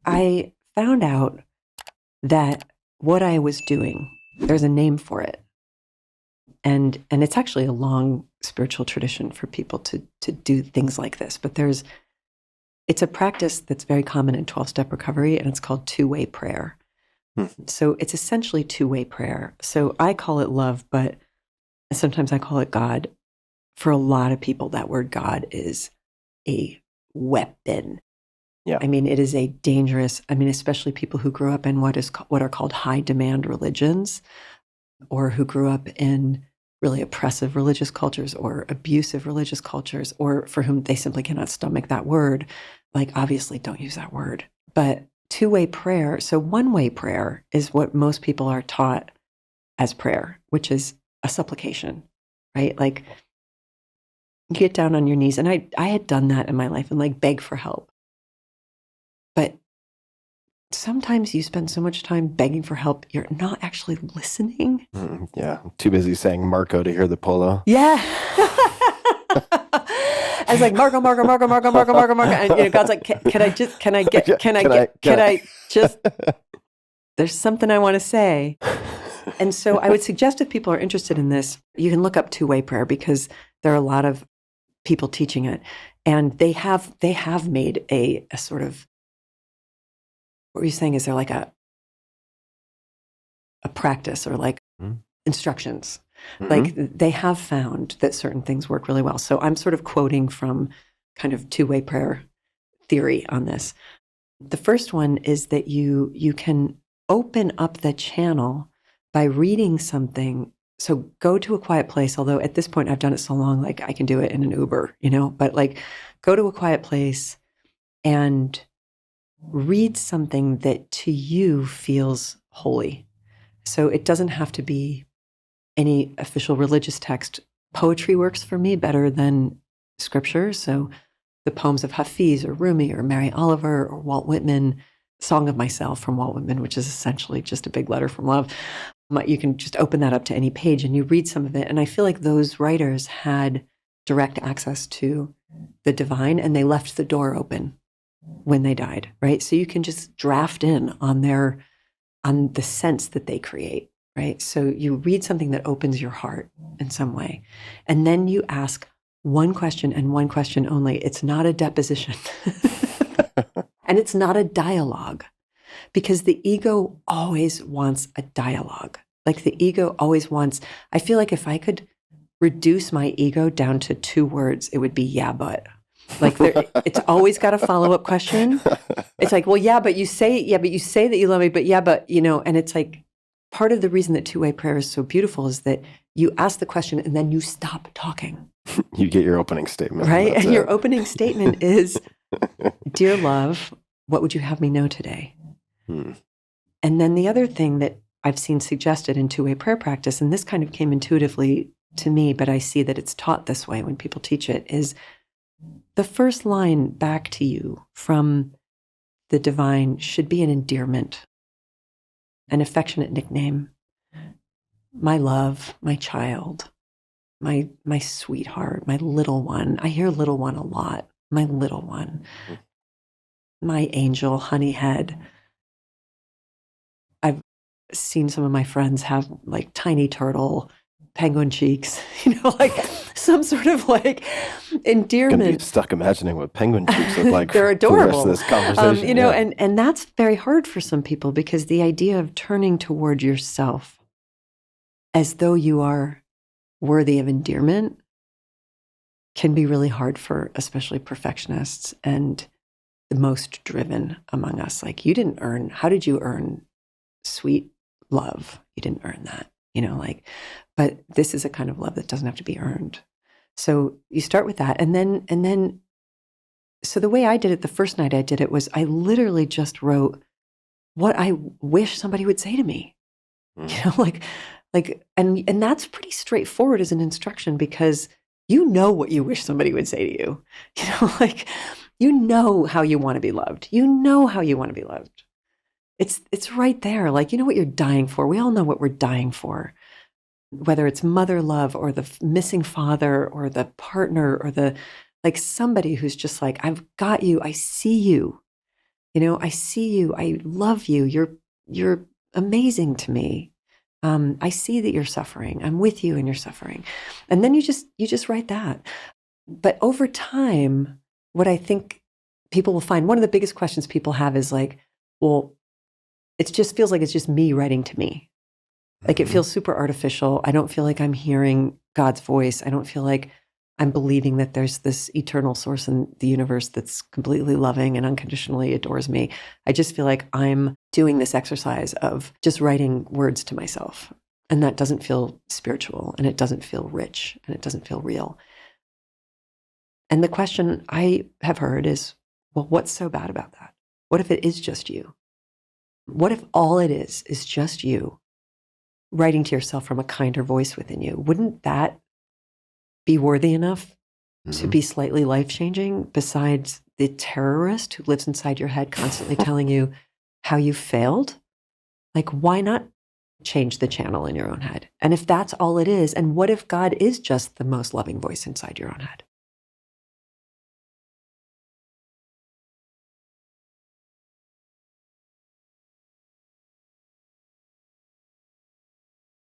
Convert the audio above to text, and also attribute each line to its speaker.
Speaker 1: I found out that what I was doing, there's a name for it. And it's actually a long spiritual tradition for people to do things like this. But it's a practice that's very common in 12-step recovery, and it's called two-way prayer. So it's essentially two-way prayer. So I call it love, but sometimes I call it God. For a lot of people, that word God is a weapon.
Speaker 2: Yeah.
Speaker 1: I mean, it is a dangerous, especially people who grew up in what are called high demand religions, or who grew up in really oppressive religious cultures or abusive religious cultures, or for whom they simply cannot stomach that word. Like, obviously, don't use that word. But two-way prayer, so one-way prayer is what most people are taught as prayer, which is a supplication, right? Like, you get down on your knees. And I had done that in my life and like beg for help. But sometimes you spend so much time begging for help, you're not actually listening.
Speaker 2: Yeah. I'm too busy saying Marco to hear the polo.
Speaker 1: Yeah. I was like, Marco. And God's like, can I just, there's something I want to say. And so I would suggest if people are interested in this, you can look up two-way prayer, because there are a lot of people teaching it. And they have made a sort of, what were you saying? Is there like a practice or like instructions? Like, they have found that certain things work really well. So I'm sort of quoting from kind of two-way prayer theory on this. The first one is that you can open up the channel by reading something. So go to a quiet place, although at this point I've done it so long, like I can do it in an Uber, but like go to a quiet place and read something that to you feels holy. So it doesn't have to be any official religious text. Poetry works for me better than scripture. So the poems of Hafiz or Rumi or Mary Oliver or Walt Whitman, Song of Myself from Walt Whitman, which is essentially just a big letter from love. You can just open that up to any page and you read some of it. And I feel like those writers had direct access to the divine, and they left the door open when they died, right? So you can just draft in on the sense that they create, right? So you read something that opens your heart in some way, and then you ask one question and one question only. It's not a deposition and it's not a dialogue, because the ego always wants a dialogue. Like, the ego always wants, I feel like if I could reduce my ego down to 2 words, it would be yeah, but. Like, it's always got a follow-up question. It's like, well, but you say that you love me, but and it's like, part of the reason that two-way prayer is so beautiful is that you ask the question and then you stop talking.
Speaker 2: You get your opening statement.
Speaker 1: Right? And your opening statement is, dear love, what would you have me know today? And then the other thing that I've seen suggested in two-way prayer practice, and this kind of came intuitively to me, but I see that it's taught this way when people teach it, is the first line back to you from the divine should be an endearment, an affectionate nickname. My love, my child, my sweetheart, my little one. I hear little one a lot. My little one. My angel, honey head. I've seen some of my friends have like tiny turtle, penguin cheeks, like some sort of like endearment.
Speaker 2: I'm stuck imagining what penguin cheeks look like.
Speaker 1: They're adorable.
Speaker 2: For the rest of this conversation.
Speaker 1: And that's very hard for some people, because the idea of turning toward yourself as though you are worthy of endearment can be really hard for especially perfectionists and the most driven among us. Like, how did you earn sweet love? You didn't earn that, but this is a kind of love that doesn't have to be earned. So you start with that. And then, so the way I did it, the first night I did it, was I literally just wrote what I wish somebody would say to me, and that's pretty straightforward as an instruction, because what you wish somebody would say to you, how you want to be loved. How you want to be loved. It's right there. Like, what you're dying for. We all know what we're dying for, whether it's mother love or the missing father or the partner or somebody who's just like, I've got you. I see you. I see you. I love you. You're amazing to me. I see that you're suffering. I'm with you in your suffering. And then you just write that. But over time, what I think people will find, one of the biggest questions people have is like, well, it just feels like it's just me writing to me. Like it feels super artificial. I don't feel like I'm hearing God's voice. I don't feel like I'm believing that there's this eternal source in the universe that's completely loving and unconditionally adores me. I just feel like I'm doing this exercise of just writing words to myself. And that doesn't feel spiritual, and it doesn't feel rich, and it doesn't feel real. And the question I have heard is, well, what's so bad about that? What if it is just you? What if all it is just you writing to yourself from a kinder voice within you? Wouldn't that be worthy enough to be slightly life-changing, besides the terrorist who lives inside your head constantly telling you how you failed? Like, why not change the channel in your own head? And if that's all it is, and what if God is just the most loving voice inside your own head?